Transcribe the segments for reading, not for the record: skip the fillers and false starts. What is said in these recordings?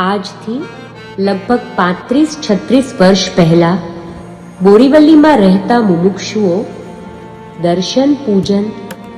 આજથી લગભગ 35-36 વર્ષ પહેલા બોરીવલીમાં રહેતા મુમુક્ષુઓ દર્શન પૂજન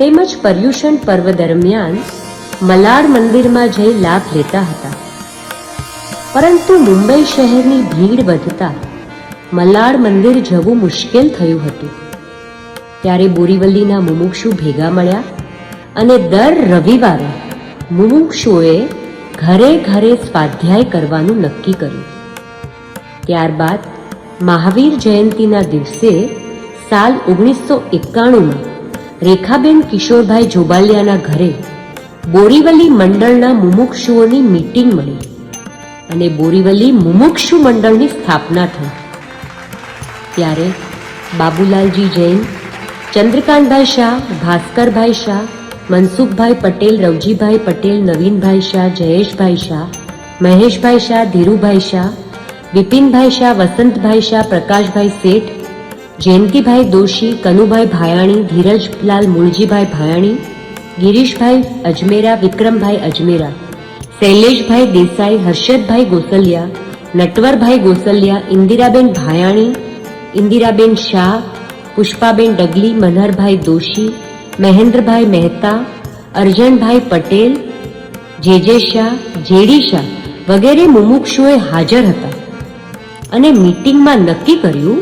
તેમજ પર્યુષણ પર્વ દરમિયાન મલાડ મંદિરમાં જઈ લાભ લેતા હતા. પરંતુ મુંબઈ શહેરની ભીડ વધતા મલાડ મંદિર જવું મુશ્કેલ થયું હતું. ત્યારે બોરીવલીના મુમુક્ષુ ભેગા મળ્યા અને દર રવિવારે મુમુક્ષુઓએ ઘરે ઘરે સ્વાધ્યાય કરવાનું નક્કી કર્યું. ત્યારબાદ મહાવીર જયંતીના દિવસે સાલ 1991માં રેખાબેન કિશોરભાઈ જોબાલિયાના ઘરે બોરીવલી મંડળના મુમુક્ષુઓની મીટિંગ મળી અને બોરીવલી મુમુક્ષુ મંડળની સ્થાપના થઈ. ત્યારે બાબુલાલજી જૈન, ચંદ્રકાંતભાઈ શાહ, ભાસ્કરભાઈ શાહ, મનસુખભાઈ પટેલ, રવજીભાઈ પટેલ, નવીનભાઈ શાહ, જયેશભાઈ શાહ, મહેશભાઈ શાહ, ધીરુભાઈ શાહ, વિપિનભાઈ શાહ, વસંતભાઈ શાહ, પ્રકાશભાઈ શેઠ, જયંતિભાઈ દોશી, કનુભાઈ ભાયાણી, ધીરજલાલ મૂળજીભાઈ ભાયાણી, ગિરીશભાઈ અજમેરા, વિક્રમભાઈ અજમેરા, શૈલેષભાઈ દેસાઈ, હર્ષદભાઈ ગોસલિયા, નટવરભાઈ ગોસલિયા, ઇન્દિરાબેન ભાયાણી, ઇન્દિરાબેન શાહ, પુષ્પાબેન ડગલી, મનહરભાઈ દોશી, મહેન્દ્રભાઈ મહેતા, અરજણભાઈ પટેલ, જે શાહ, જેડી શાહ વગેરે મુમુક્ષુઓએ હાજર હતા અને મીટિંગમાં નક્કી કર્યું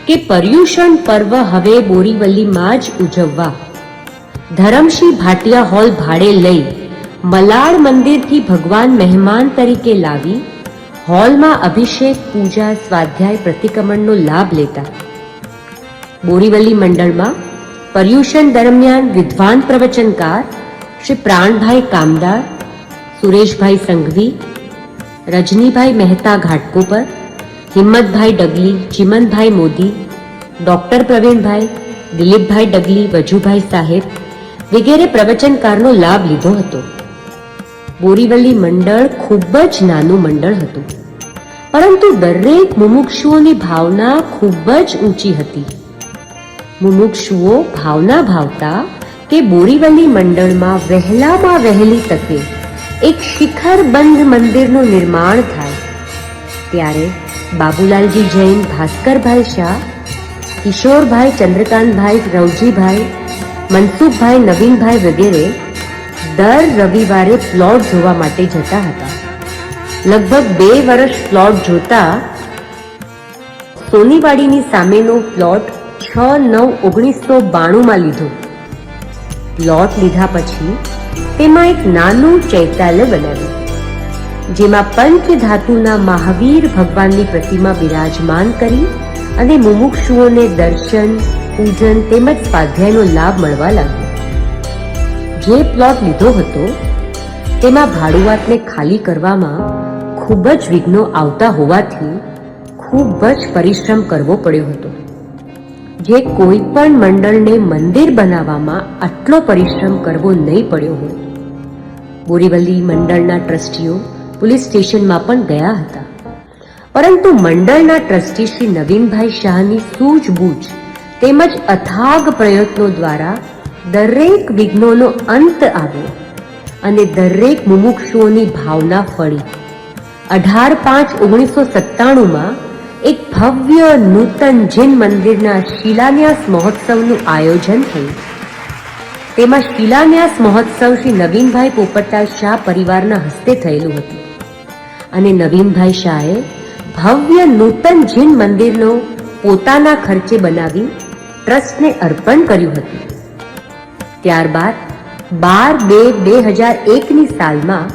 કે પર્યુષણ પર્વ હવે બોરીવલીમાં જ ઉજવવા ધરમસિંહ ભાટિયા હોલ ભાડે લઈ મલાડ મંદિરથી ભગવાન મહેમાન તરીકે લાવી હોલમાં અભિષેક, પૂજા, સ્વાધ્યાય, પ્રતિક્રમણનો લાભ લેતા. બોરીવલી મંડળમાં પર્યુષણ દરમિયાન વિદ્વાન પ્રવચનકાર શ્રી પ્રાણભાઈ કામદાર, સુરેશભાઈ સંઘવી, રજનીભાઈ મહેતા ઘાટકોપર, હિંમતભાઈ ડગલી, ચિમનભાઈ મોદી, ડોક્ટર પ્રવીણભાઈ, દિલીપભાઈ ડગલી, વજુભાઈ સાહેબ વગેરે પ્રવચનકારનો લાભ લીધો હતો. બોરીવલી મંડળ ખૂબ જ નાનું મંડળ હતું, પરંતુ દરેક મુમુક્ષુઓની ભાવના ખૂબ જ ઊંચી હતી. મુમુક્ષુઓ ભાવના ભાવતા કે બોરીવલી મંડળમાં વહેલામાં વહેલી તકે એક શિખરબંધ મંદિરનું નિર્માણ થાય. ત્યારે બાબુલાલજી જૈન, ભાસ્કરભાઈ શાહ, કિશોરભાઈ, ચંદ્રકાંતભાઈ, રવજીભાઈ, મનસુખભાઈ, નવીનભાઈ વગેરે દર રવિવારે પ્લોટ જોવા માટે જતા હતા. લગભગ 2 વર્ષ પ્લોટ જોતા સોનીવાડીની સામેનો પ્લોટ 6/9/1992માં લીધો. પ્લોટ લીધા પછી તેમાં એક નાનું ચૈત્યાલય બનાવ્યું, જેમાં પંચધાતુના મહાવીર ભગવાનની પ્રતિમા બિરાજમાન કરી અને મુમુક્ષુઓને દર્શન, પૂજન તેમજ સ્વાધ્યાયનો લાભ મળવા લાગ્યો. જે પ્લોટ લીધો હતો તેમાં ભાડુઆતને ખાલી કરવામાં ખૂબ જ વિઘ્નો આવતા હોવાથી ખૂબ જ પરિશ્રમ કરવો પડ્યો હતો, જે કોઈ પણ મંડળને મંદિર બનાવવામાં આટલો પરિશ્રમ કરવો નહીં પડ્યો હોય. બોરીવલી મંડળના ટ્રસ્ટીઓ પોલીસ સ્ટેશનમાં પણ ગયા હતા, પરંતુ મંડળના ટ્રસ્ટી શ્રી નવીનભાઈ શાહની સૂઝબૂઝ તેમજ અથાગ પ્રયત્નો દ્વારા દરેક વિઘ્નોનો અંત આવ્યો અને દરેક મુમુક્ષુઓની ભાવના ફળી 18/5/1997માં એક ભવ્ય નૂતન જૈન મંદિરના શિલાન્યાસ મહોત્સવનું આયોજન થયું. તેમાં શિલાન્યાસ મહોત્સવ શ્રી નવીનભાઈ પોપટલાલ શાહ પરિવારના હસ્તે થયેલું હતું અને નવીનભાઈ શાહે ભવ્ય નૂતન જૈન મંદિરનો પોતાના ખર્ચે બનાવી ટ્રસ્ટને અર્પણ કર્યું હતું. ત્યારબાદ 12/2/2001ની સાલમાં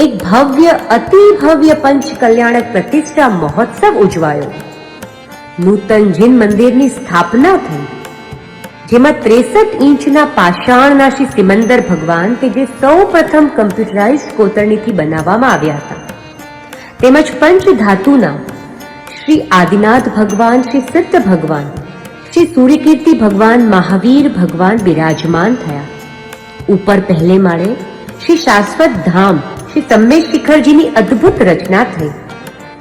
એક ભવ્ય અતિ ભવ્ય પંચ કલ્યાણક પ્રતિષ્ઠા મહોત્સવ ઉજવાયો. નૂતન જૈન મંદિરની સ્થાપના થઈ, જેમાં 63 ઇંચના પાષાણના શ્રી સિમંદર ભગવાન કે જે સૌ પ્રથમ કમ્પ્યુટરાઇઝડ કોતરણીથી બનાવવામાં આવ્યા હતા, તેમજ પંચધાતુના શ્રી આદિનાથ ભગવાન, શ્રી સિદ્ધ ભગવાન, શ્રી સૂર્યકીર્તિ ભગવાન, મહાવીર ભગવાન બિરાજમાન થયા. ઉપર પહેલે માળે શ્રી શાશ્વત ધામ શ્રી સંમેશ શિખરજીની અદ્ભુત રચના થઈ,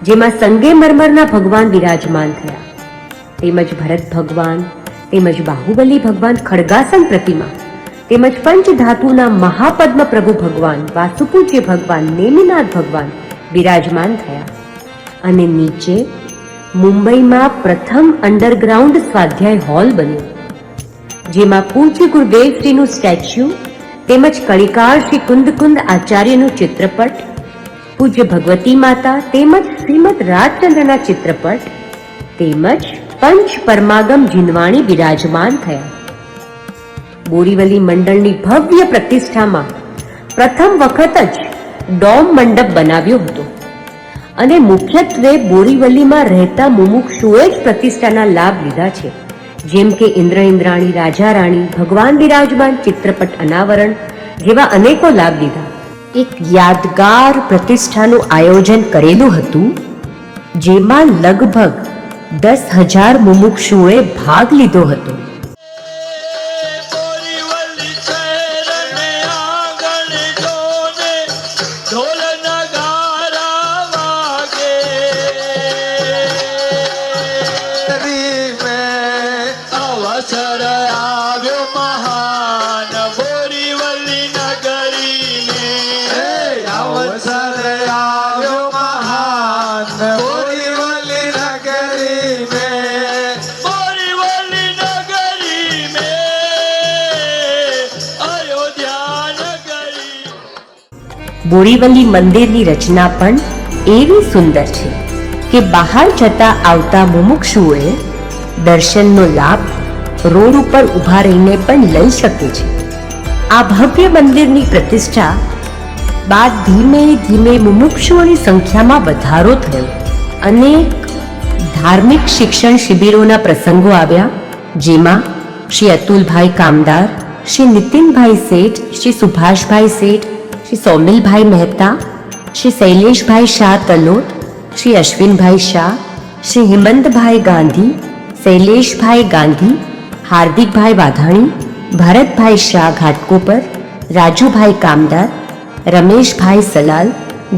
જેમાં સંગેમરમરના ભગવાન બિરાજમાન થયા, તેમજ ભરત ભગવાન, તેમજ બાહુબલી ભગવાન ખડગાસન પ્રતિમા, તેમજ પંચધાતુના મહાપદ્મ પ્રભુ ભગવાન, વાસુપૂજ્ય ભગવાન, નેમિનાથ ભગવાન, બિરાજમાન થયા અને નીચે મુંબઈમાં પ્રથમ અંડરગ્રાઉન્ડ સ્વાધ્યાય હોલ બન્યો, જેમાં પૂજ્ય ગુરુદેવશ્રીનું સ્ટેચ્યુ તેમજ કણિકાર શ્રી કુંદ આચાર્યનું ચિત્રપટ, પૂજ્ય ભગવતી માતા તેમજ શ્રીમદ રાજચંદ્રના ચિત્રપટ તેમજ પંચ પરમાગમ જીનવાણી બિરાજમાન થયા. બોરીવલી મંડળની ભવ્ય પ્રતિષ્ઠામાં પ્રથમ વખત જ ડોમ મંડપ બનાવ્યો હતો અને મુખ્યત્વે બોરીવલીમાં રહેતા મુમુક્ષુએ જ પ્રતિષ્ઠાના લાભ લીધા છે, જેમ કે ઇન્દ્ર ઇન્દ્રાણી, રાજા રાણી, ભગવાન બિરાજમાન, ચિત્રપટ અનાવરણ જેવા અનેકો લાભ લીધા. એક યાદગાર પ્રતિષ્ઠાનું આયોજન કરેલું હતું, જેમાં લગભગ 10,000 મુમુક્ષુએ ભાગ લીધો હતો. બોરીવલી મંદિરની રચના પણ એવી સુંદર છે કે બહાર જતા આવતા મુમુક્ષુઓએ દર્શનનો લાભ રોડ ઉપર ઊભા રહીને પણ લઈ શકે છે. આ ભવ્ય મંદિરની પ્રતિષ્ઠા બાદ ધીમે ધીમે મુમુક્ષુઓની સંખ્યામાં વધારો થયો. અનેક ધાર્મિક શિક્ષણ શિબિરોના પ્રસંગો આવ્યા, જેમાં શ્રી અતુલભાઈ કામદાર, શ્રી નીતિનભાઈ શેઠ, શ્રી સુભાષભાઈ શેઠ, શ્રી સૌમિલભાઈ મહેતા, શ્રી શૈલેષભાઈ શાહ તલોદ, શ્રી અશ્વિનભાઈ શાહ, શ્રી હિમંતભાઈ ગાંધી, શૈલેષભાઈ ગાંધી, હાર્દિકભાઈ વાઘાણી, ભરતભાઈ શાહ ઘાટકોપર, રાજુભાઈ કામદાર, રમેશભાઈ સલાલ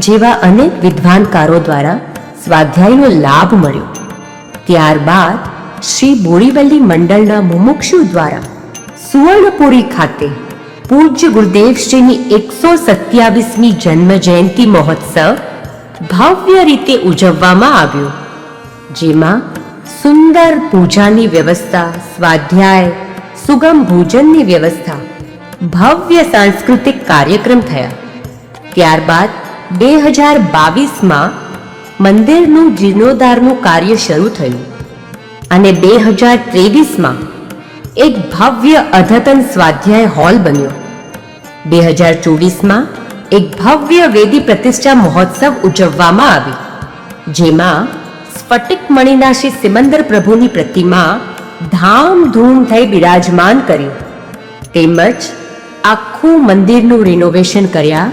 જેવા અનેક વિદ્વાનકારો દ્વારા સ્વાધ્યાયનો લાભ મળ્યો. ત્યારબાદ શ્રી બોરીવલી મંડળના મુમુક્ષુ દ્વારા સુવર્ણપુરી ખાતે પૂજ્ય ગુરુદેવશ્રીની 127મી જન્મ જયંતિ મહોત્સવ ભવ્ય રીતે ઉજવવામાં આવ્યો, જેમાં સુંદર પૂજાની વ્યવસ્થા, સ્વાધ્યાય, સુગમ ભોજનની વ્યવસ્થા, ભવ્ય સાંસ્કૃતિક કાર્યક્રમ થયા. ત્યારબાદ 2022માં મંદિરનું જીર્ણોદ્ધારનું કાર્ય શરૂ થયું અને 2023માં એક ભવ્ય અદ્યતન સ્વાધ્યાય હોલ બન્યો. 2024માં એક ભવ્ય વેદી પ્રતિષ્ઠા મહોત્સવ ઉજવવામાં આવી, જેમાં સ્ફટિક મણિના શ્રી સિમંદર પ્રભુની પ્રતિમા ધામધૂમ થઈ બિરાજમાન કરી, તેમજ આખું મંદિરનું રિનોવેશન કર્યા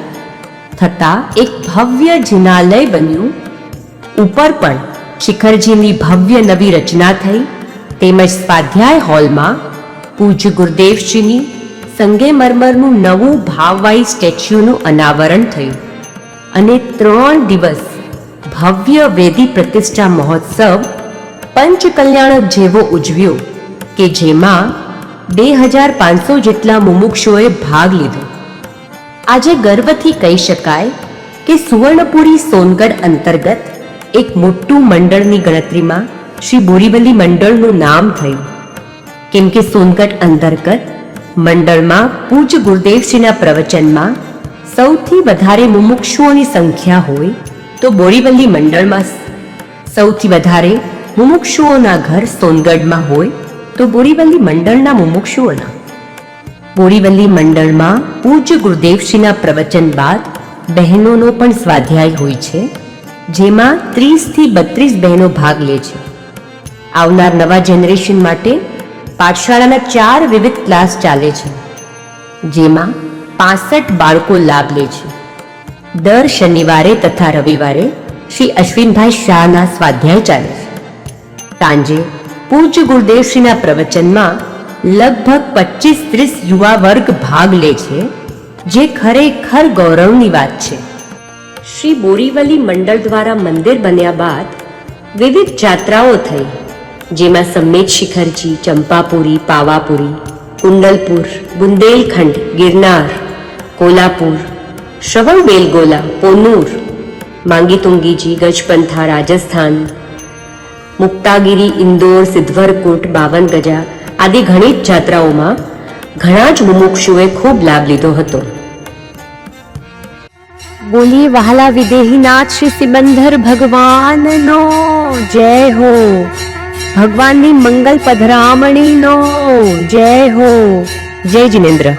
થતા એક ભવ્ય જિનાલય બન્યું. ઉપર પણ શિખરજીની ભવ્ય નવી રચના થઈ, તેમજ સ્વાધ્યાય હોલમાં પૂજ્ય ગુરુદેવશ્રીની સંગેમરમરનું નવું ભાવવાહી સ્ટેચ્યુનું અનાવરણ થયું અને 3 દિવસ ભવ્ય વેદી પ્રતિષ્ઠા મહોત્સવ પંચકલ્યાણ જેવો ઉજવ્યો કે જેમાં 2500 જેટલા મુમુક્ષુઓએ ભાગ લીધો. આજે ગર્વથી કહી શકાય કે સુવર્ણપુરી સોનગઢ અંતર્ગત એક મોટું મંડળની ગણતરીમાં શ્રી બોરીવલી મંડળનું નામ થયું, કેમ કે સોનગઢ અંતર્ગત મંડળમાં પૂજ્ય ગુરુદેવશ્રીના પ્રવચનમાં સૌથી વધારે મુમુક્ષુઓની સંખ્યા હોય તો બોરીવલી મંડળમાં સૌથી વધારે મુમુક્ષુઓના ઘર સોનગઢમાં હોય તો બોરીવલી મંડળના મુમુક્ષુઓના. બોરીવલી મંડળમાં પૂજ્ય ગુરુદેવશ્રીના પ્રવચન બાદ બહેનોનો પણ સ્વાધ્યાય હોય છે, જેમાં 30 થી 32 બહેનો ભાગ લે છે. આવનાર નવા જનરેશન માટે પાઠશાળાના 4 વિવિધ ક્લાસ ચાલે છે, જેમાં 65 બાળકો લાભ લે છે. દર શનિવારે તથા રવિવારે શ્રી અશ્વિનભાઈ શાહના સ્વાધ્યાય ચાલે છે. સાંજે પૂજ્ય ગુરુદેવશ્રીના પ્રવચનમાં લગભગ 25-30 યુવા વર્ગ ભાગ લે છે, જે ખરેખર ગૌરવની વાત છે. શ્રી બોરીવલી મંડળ દ્વારા મંદિર બન્યા બાદ વિવિધ જાત્રાઓ થઈ, જેમાં સમ્મેત શિખરજી, ચંપાપુરી, પાવાપુરી, કુંડલપુર, બુંદેલખંડ, ગિરનાર, કોલ્હાપુર, શ્રવણબેલગોલા, પોનૂર, માંગી તુંગીજી ગજપંથા રાજસ્થાન, મુક્તાગીરી ઇન્દોર સિદ્ધવરકુટ 52 ગજા આદિ ઘણી જ જાત્રાઓમાં ઘણા જ મુમુક્ષુએ ખૂબ લાભ લીધો હતો. બોલીએ વહાલા વિદેહીનાથ શ્રી સિમંદર ભગવાનનો જય હો. ભગવાનની મંગલ પધરામણીનો જય હો. જય જિનેન્દ્ર.